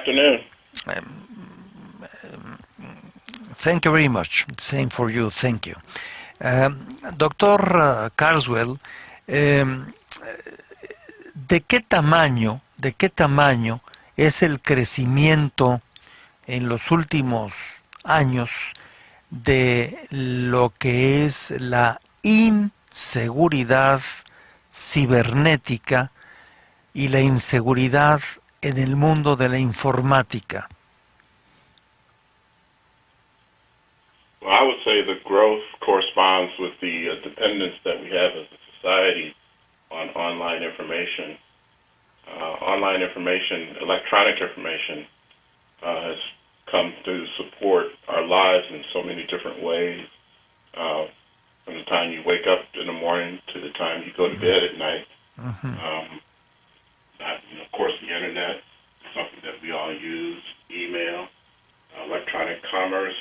afternoon. Thank you very much. Same for you. Thank you. Doctor Carswell, de qué tamaño es el crecimiento en los últimos años de lo que es la inseguridad cibernética y la inseguridad en el mundo de la informática? Well, I would say the growth corresponds with the dependence that we have as a society on online information. Online information, electronic information, has come to support our lives in so many different ways. From the time you wake up in the morning to the time you go to bed at night. Of course, the internet is something that we all use, email, electronic commerce,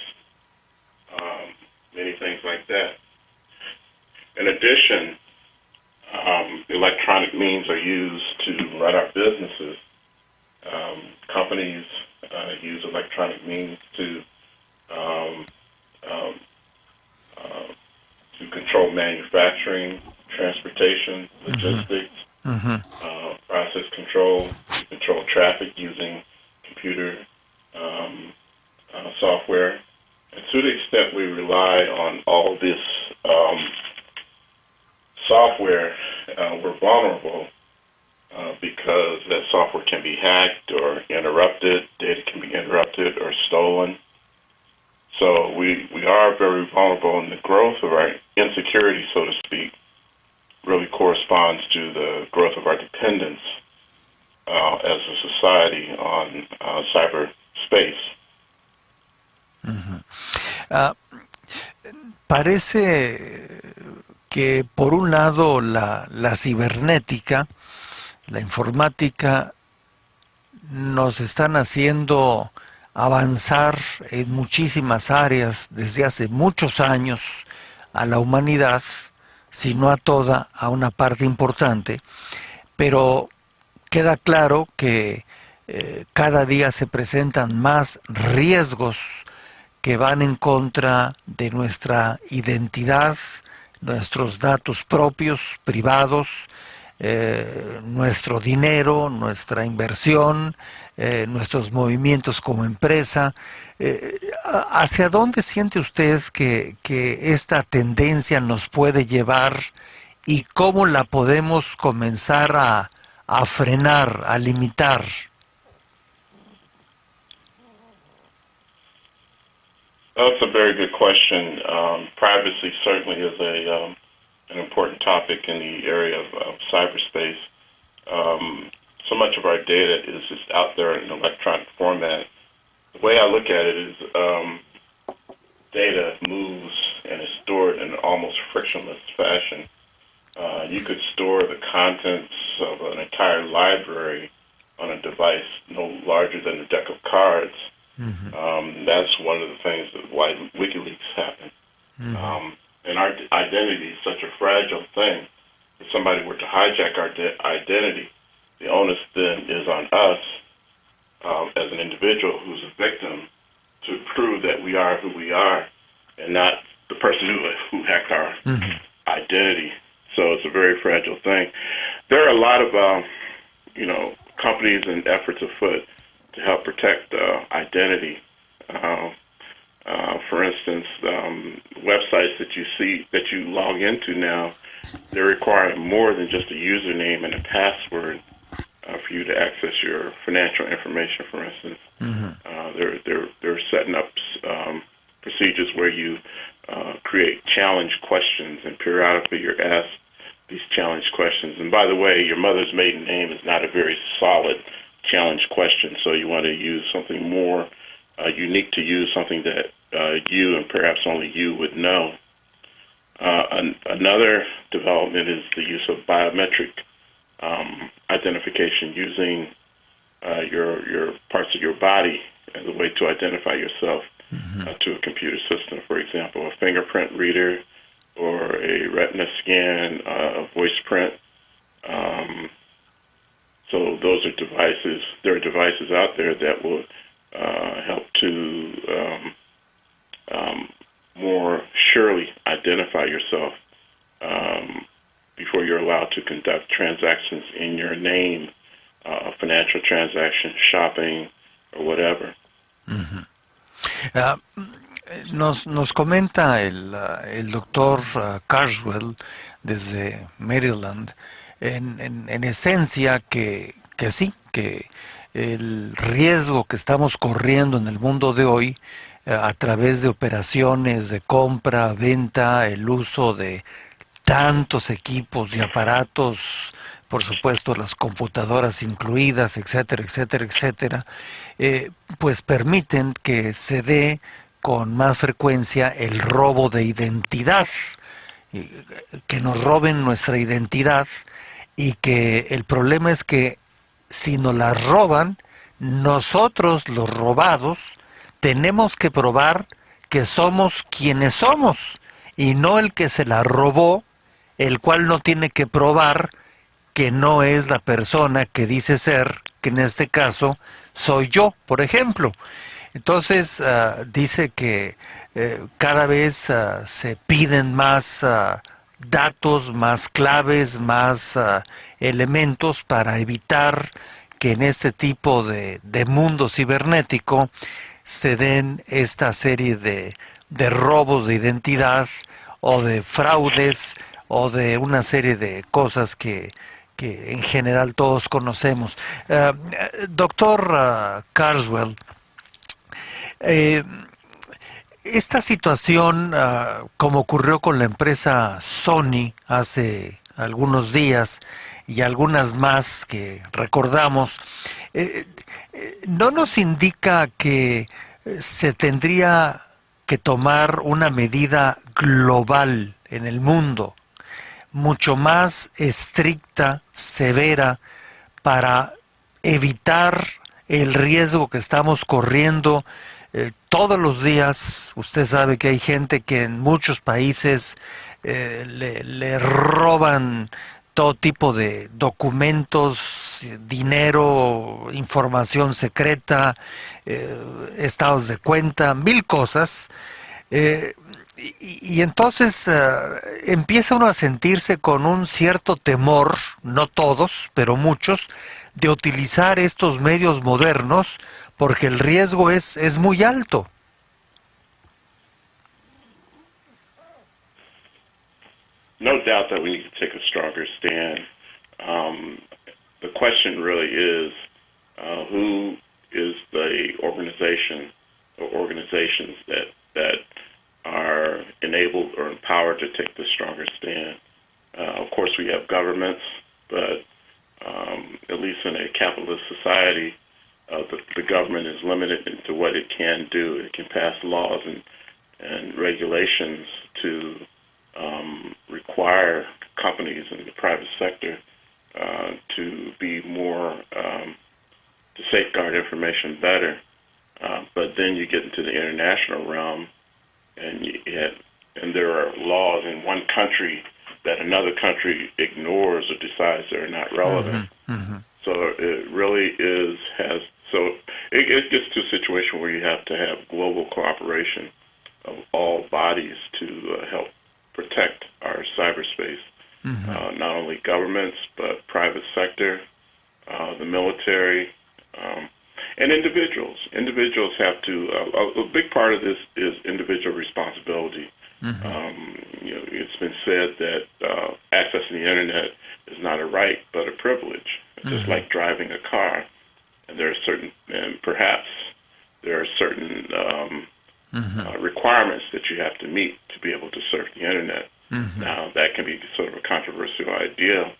many things like that. In addition, electronic means are used to run our businesses. Companies use electronic means to control manufacturing, transportation, logistics, process control, control traffic using computer software. And to the extent we rely on all this software, we're vulnerable because that software can be hacked or interrupted, data can be interrupted or stolen. So we are very vulnerable, and the growth of our insecurity, so to speak, really corresponds to the growth of our dependence as a society on cyberspace. Parece que por un lado la cibernética, la informática, nos están haciendo avanzar en muchísimas áreas desde hace muchos años a la humanidad, si no a toda, a una parte importante, pero queda claro que cada día se presentan más riesgos que van en contra de nuestra identidad, nuestros datos propios, privados, nuestro dinero, nuestra inversión, nuestros movimientos como empresa. ¿Hacia dónde siente usted que esta tendencia nos puede llevar y cómo la podemos comenzar a frenar, a limitar? That's a very good question. Privacy certainly is an important topic in the area of cyberspace. So much of our data is just out there in electronic format. The way I look at it is data moves and is stored in an almost frictionless fashion. You could store the contents of an entire library on a device no larger than a deck of cards. That's one of the things that why WikiLeaks happened. And our identity is such a fragile thing. If somebody were to hijack our identity, the onus then is on us as an individual who's a victim to prove that we are who we are and not the person who hacked our identity. So it's a very fragile thing. There are a lot of companies and efforts afoot to help protect identity. For instance, websites that you log into now, they require more than just a username and a password for you to access your financial information. For instance, they're setting up procedures where you create challenge questions, and periodically you're asked these challenge questions. And by the way, your mother's maiden name is not a very solid challenge question, so you want to use something more unique to you, something that you and perhaps only you would know. Another development is the use of biometric identification, using your parts of your body as a way to identify yourself to a computer system. For example, a fingerprint reader or a retina scan, a voice print. So those are devices. There are devices out there that will help to more surely identify yourself before you're allowed to conduct transactions in your name, financial transactions, shopping, or whatever. Ah, nos comenta el doctor Carswell desde Maryland, en esencia que sí, que el riesgo que estamos corriendo en el mundo de hoy a través de operaciones de compra, venta, el uso de tantos equipos y aparatos, por supuesto las computadoras incluidas, etcétera, etcétera, etcétera, pues permiten que se dé con más frecuencia el robo de identidad, que nos roben nuestra identidad y que el problema es que si nos la roban, nosotros los robados tenemos que probar que somos quienes somos y no el que se la robó, el cual no tiene que probar que no es la persona que dice ser, que en este caso soy yo, por ejemplo. Entonces dice que cada vez se piden más datos, más claves, más elementos para evitar que en este tipo de mundo cibernético se den esta serie de robos de identidad o de fraudes o de una serie de cosas que en general todos conocemos. Doctor Carswell, eh, esta situación, como ocurrió con la empresa Sony hace algunos días y algunas más que recordamos, no nos indica que se tendría que tomar una medida global en el mundo, mucho más estricta, severa, para evitar el riesgo que estamos corriendo todos los días. Usted sabe que hay gente que en muchos países le roban todo tipo de documentos, dinero, información secreta, estados de cuenta, mil cosas. Eh, y entonces empieza uno a sentirse con un cierto temor, no todos, pero muchos, de utilizar estos medios modernos porque el riesgo es muy alto. No doubt that we need to take a stronger stand. The question really is who is the organization or organizations that are enabled or empowered to take the stronger stand. Of course, we have governments, but at least in a capitalist society, the government is limited into what it can do. It can pass laws and regulations to require companies in the private sector to be more, to safeguard information better. But then you get into the international realm, and there are laws in one country that another country ignores or decides they're not relevant. Mm-hmm. So it really it gets to a situation where you have to have global cooperation of all bodies to help protect our cyberspace. Mm-hmm. Not only governments, but private sector, the military, and individuals. Individuals have to. A big part of this is individual responsibility. Mm-hmm. It's been said that accessing the internet is not a right but a privilege. It's just like driving a car, and perhaps there are certain requirements that you have to meet to be able to surf the internet. Mm-hmm. Now, that can be sort of a controversial idea,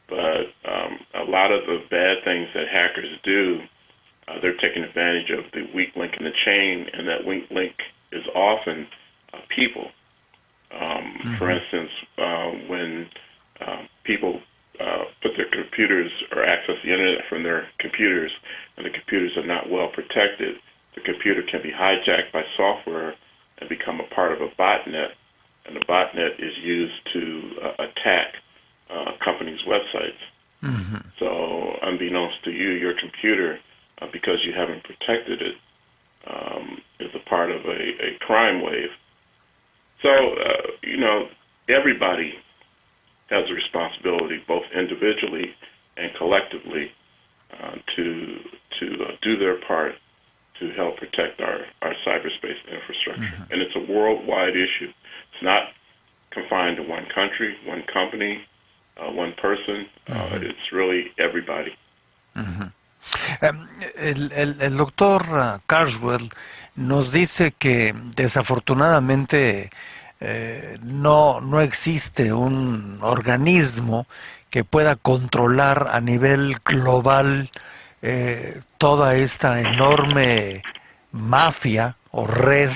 but a lot of the bad things that hackers do, they're taking advantage of the weak link in the chain, and that weak link is often people. For instance, when people put their computers or access the internet from their computers, and the computers are not well protected, the computer can be hijacked by software and become a part of a botnet, and the botnet is used to attack companies' websites. So, unbeknownst to you, your computer, because you haven't protected it, is a part of a crime wave. So, everybody has a responsibility, both individually and collectively, to do their part to help protect our cyberspace infrastructure. And it's a worldwide issue. It's not confined to one country, one company, one person. It's really everybody. El doctor Carswell nos dice que desafortunadamente no existe un organismo que pueda controlar a nivel global toda esta enorme mafia o red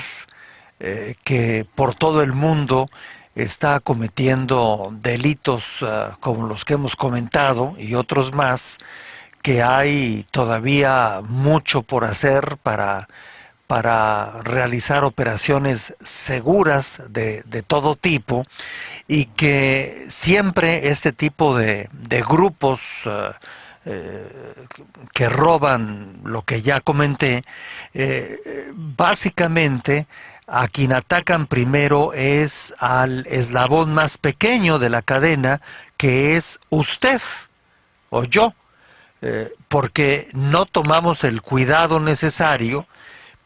que por todo el mundo está cometiendo delitos como los que hemos comentado y otros más, que hay todavía mucho por hacer para realizar operaciones seguras de todo tipo, y que siempre este tipo de grupos que roban lo que ya comenté, básicamente a quien atacan primero es al eslabón más pequeño de la cadena, que es usted o yo, porque no tomamos el cuidado necesario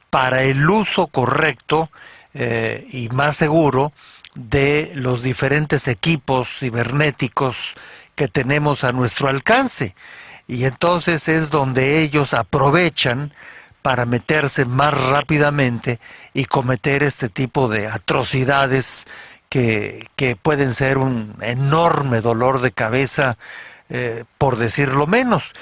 para el uso correcto y más seguro de los diferentes equipos cibernéticos que tenemos a nuestro alcance. Y entonces es donde ellos aprovechan para meterse más rápidamente y cometer este tipo de atrocidades que pueden ser un enorme dolor de cabeza, por decirlo menos.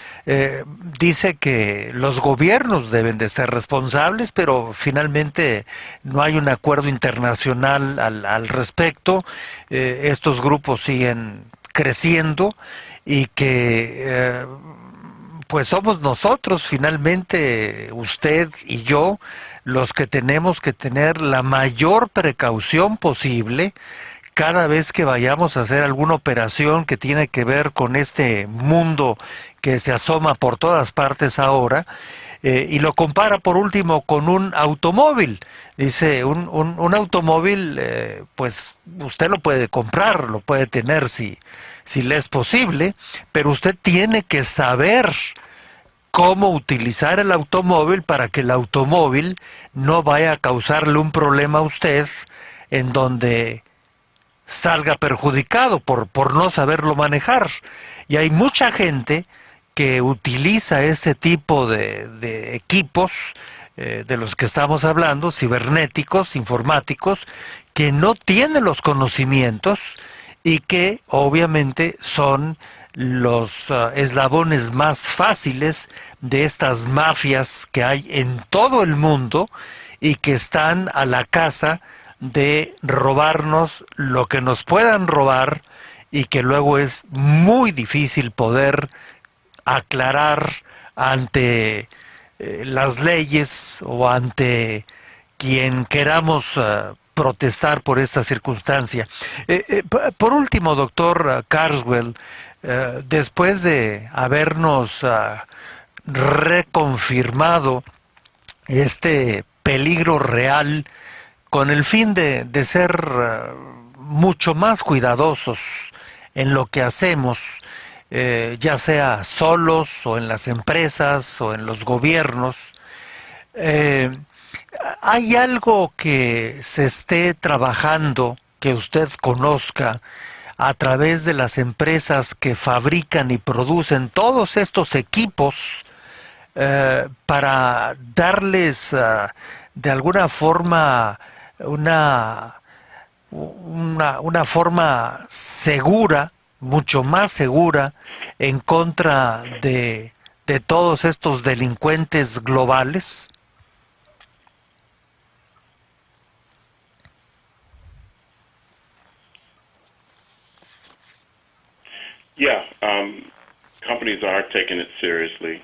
Dice que los gobiernos deben de ser responsables, pero finalmente no hay un acuerdo internacional al respecto. Estos grupos siguen creciendo y que pues somos nosotros finalmente, usted y yo, los que tenemos que tener la mayor precaución posible cada vez que vayamos a hacer alguna operación que tiene que ver con este mundo que se asoma por todas partes ahora, y lo compara por último con un automóvil. Dice, un automóvil, pues usted lo puede comprar, lo puede tener si le es posible, pero usted tiene que saber cómo utilizar el automóvil para que el automóvil no vaya a causarle un problema a usted en donde salga perjudicado por no saberlo manejar. Y hay mucha gente que utiliza este tipo de equipos de los que estamos hablando, cibernéticos, informáticos, que no tienen los conocimientos y que obviamente son los eslabones más fáciles de estas mafias que hay en todo el mundo y que están a la caza de robarnos lo que nos puedan robar, y que luego es muy difícil poder aclarar ante las leyes o ante quien queramos protestar por esta circunstancia. Por último, doctor Carswell, después de habernos reconfirmado este peligro real, con el fin de ser mucho más cuidadosos en lo que hacemos, ya sea solos o en las empresas o en los gobiernos, ¿hay algo que se esté trabajando, que usted conozca, a través de las empresas que fabrican y producen todos estos equipos, para darles de alguna forma una forma segura, mucho más segura, en contra de todos estos delincuentes globales? Yeah, companies are taking it seriously.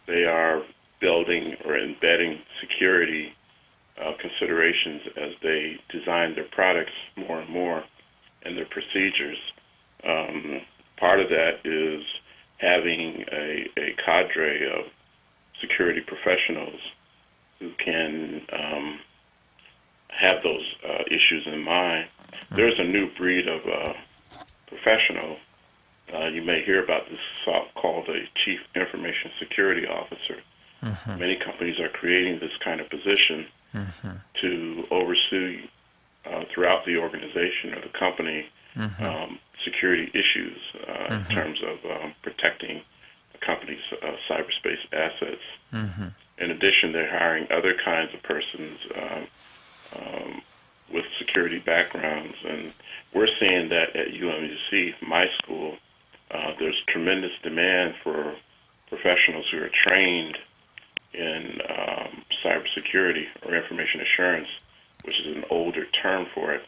They are building or embedding security considerations as they design their products more and more and their procedures. part of that is having a cadre of security professionals who can have those issues in mind. There's a new breed of professional. You may hear about this called a Chief Information Security Officer. Many companies are creating this kind of position to oversee throughout the organization or the company security issues in terms of protecting the company's cyberspace assets. In addition, they're hiring other kinds of persons with security backgrounds, and we're seeing that at UMUC, my school, there's tremendous demand for professionals who are trained in cybersecurity or information assurance, which is an older term for it.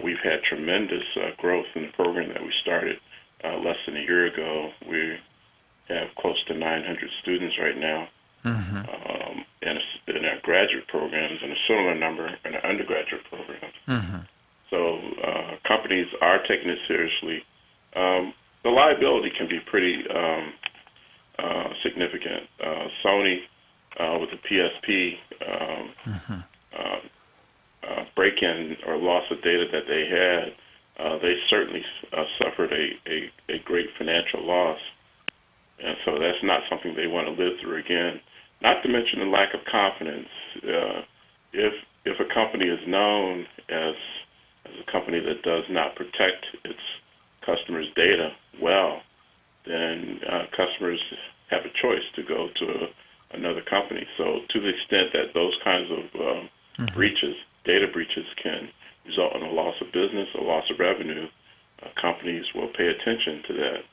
We've had tremendous growth in the program that we started less than a year ago. We have close to 900 students right now in our graduate programs, and a similar number in our undergraduate programs. So companies are taking it seriously. The liability can be pretty significant. Sony, with the PSP break-in or loss of data that they had, they certainly suffered a great financial loss. And so that's not something they want to live through again. Not to mention the lack of confidence. If a company is known as a company that does not protect its customers' data well, then customers have a choice to go to another company. So to the extent that those kinds of breaches, data breaches, can result in a loss of business, a loss of revenue, companies will pay attention to that.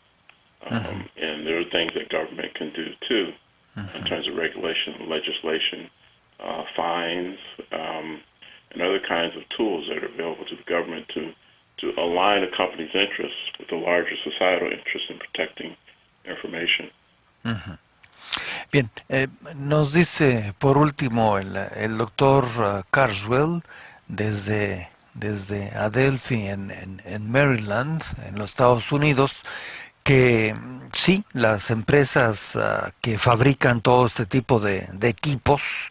And there are things that government can do too, in terms of regulation, legislation, fines, and other kinds of tools that are available to the government to align a company's interests with the larger societal interest in protecting information. Bien, nos dice por último el doctor Carswell desde Adelphi en Maryland, en los Estados Unidos, que sí, las empresas que fabrican todo este tipo de equipos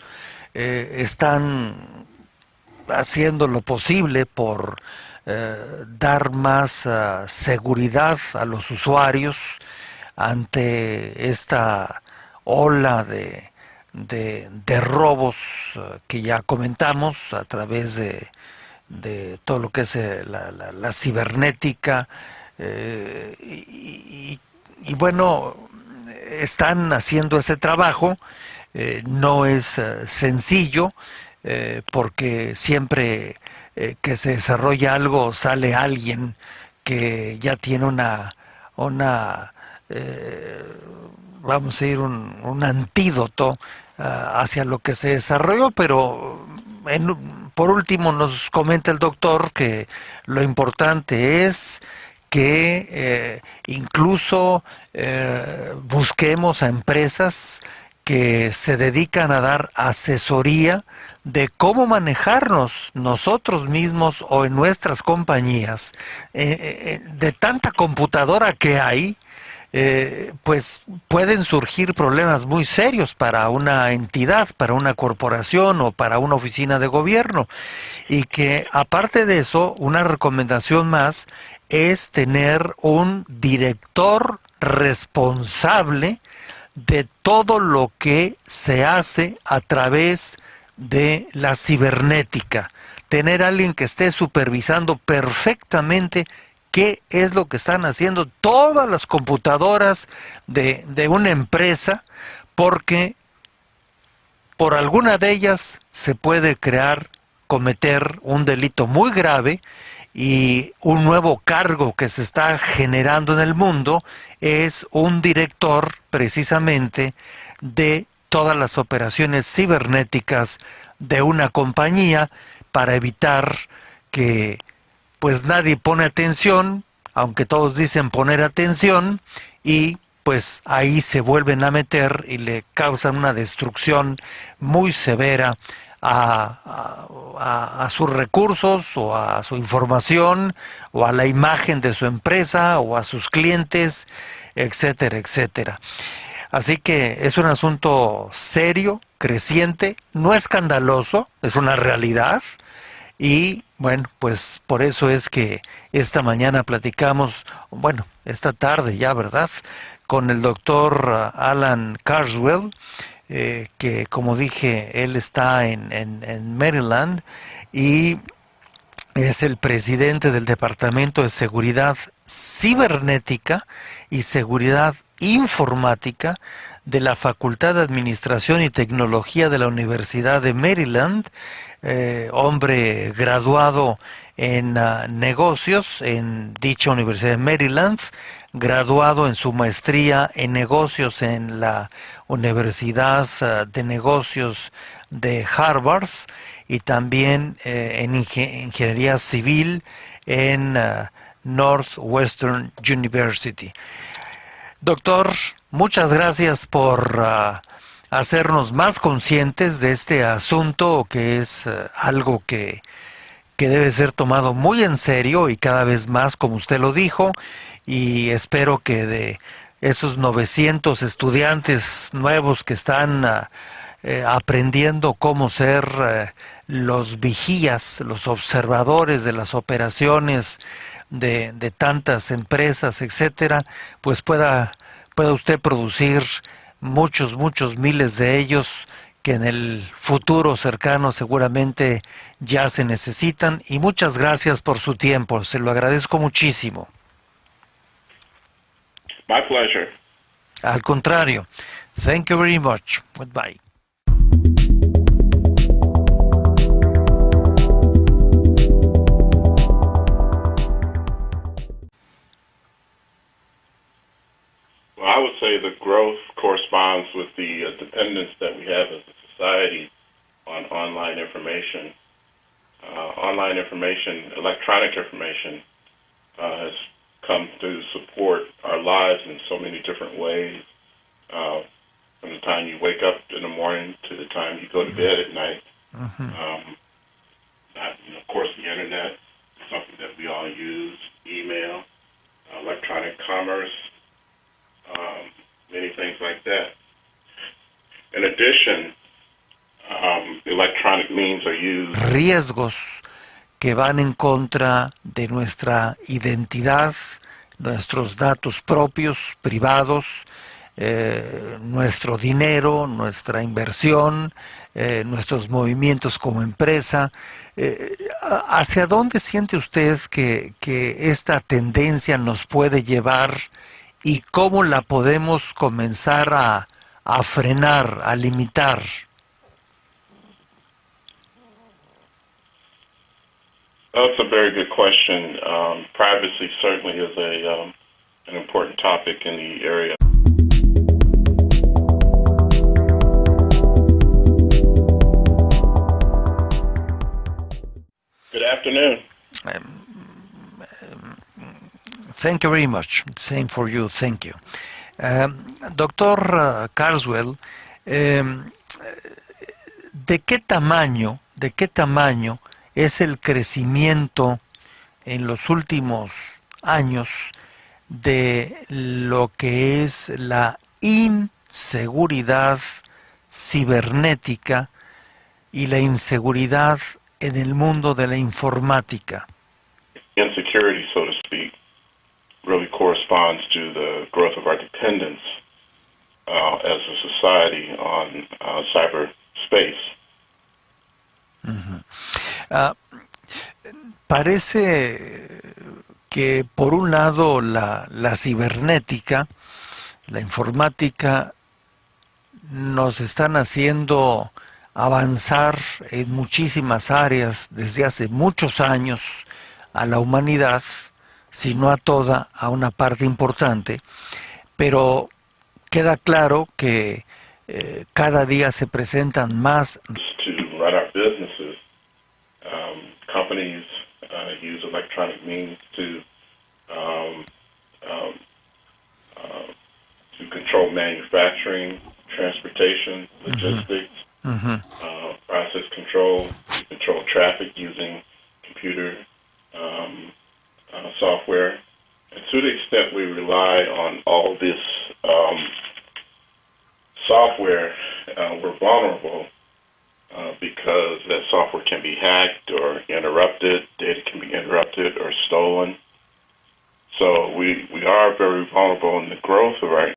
están haciendo lo posible por dar más seguridad a los usuarios ante esta ola de robos que ya comentamos a través de todo lo que es la cibernética, y bueno, están haciendo ese trabajo. No es sencillo, porque siempre que se desarrolla algo sale alguien que ya tiene vamos a ir un antídoto hacia lo que se desarrolló, pero por último nos comenta el doctor que lo importante es que incluso busquemos a empresas que se dedican a dar asesoría de cómo manejarnos nosotros mismos o en nuestras compañías. De tanta computadora que hay, pues pueden surgir problemas muy serios para una entidad, para una corporación o para una oficina de gobierno, y que aparte de eso, una recomendación más es tener un director responsable de todo lo que se hace a través de la cibernética. Tener a alguien que esté supervisando perfectamente qué es lo que están haciendo todas las computadoras de una empresa, porque por alguna de ellas se puede cometer un delito muy grave, y un nuevo cargo que se está generando en el mundo es un director precisamente de todas las operaciones cibernéticas de una compañía, para evitar que pues nadie pone atención, aunque todos dicen poner atención, y pues ahí se vuelven a meter y le causan una destrucción muy severa a sus recursos o a su información o a la imagen de su empresa o a sus clientes, etcétera, etcétera. Así que es un asunto serio, creciente, no escandaloso, es una realidad. Y bueno, pues por eso es que esta mañana platicamos, bueno, esta tarde ya, ¿verdad? Con el doctor Alan Carswell, que como dije, él está en Maryland y es el presidente del Departamento de Seguridad Cibernética y Seguridad Informática de la Facultad de Administración y Tecnología de la Universidad de Maryland, hombre graduado en negocios en dicha Universidad de Maryland, graduado en su maestría en negocios en la Universidad de Negocios de Harvard y también en ingeniería civil en Northwestern University. Doctor, muchas gracias por hacernos más conscientes de este asunto que es algo que debe ser tomado muy en serio y cada vez más, como usted lo dijo, y espero que de esos 900 estudiantes nuevos que están aprendiendo cómo ser los vigías, los observadores de las operaciones de tantas empresas, etcétera, pues pueda usted producir muchos miles de ellos que en el futuro cercano seguramente ya se necesitan. Y muchas gracias por su tiempo, se lo agradezco muchísimo. My pleasure. Al contrario, thank you very much. Goodbye. Well, I would say the growth corresponds with the dependence that we have as a society on online information. Online information, electronic information, has come to support our lives in so many different ways. From the time you wake up in the morning to the time you go to bed at night. Of course, the internet is something that we all use, email, electronic commerce, many things like that. In addition, electronic means are used. Riesgos que van en contra de nuestra identidad, nuestros datos propios, privados, nuestro dinero, nuestra inversión, nuestros movimientos como empresa. ¿Hacia dónde siente usted que esta tendencia nos puede llevar y cómo la podemos comenzar a frenar, a limitar? That's a very good question. Privacy certainly is an important topic in the area. Good afternoon. Thank you very much. Same for you. Thank you. Doctor Carswell, ¿de qué tamaño es el crecimiento en los últimos años de lo que es la inseguridad cibernética y la inseguridad en el mundo de la informática? Insecurity, so to speak, really corresponds to the growth of our dependence as a society on cyberspace. Parece que por un lado la cibernética, la informática, nos están haciendo avanzar en muchísimas áreas desde hace muchos años a la humanidad, si no a toda, a una parte importante, pero queda claro que cada día se presentan más. To run our businesses, companies use electronic means to control manufacturing, transportation, logistics, process control. We control traffic using computer software. And to the extent we rely on all this software, we're vulnerable because that software can be hacked or interrupted, data can be interrupted or stolen. So we are very vulnerable in the growth of our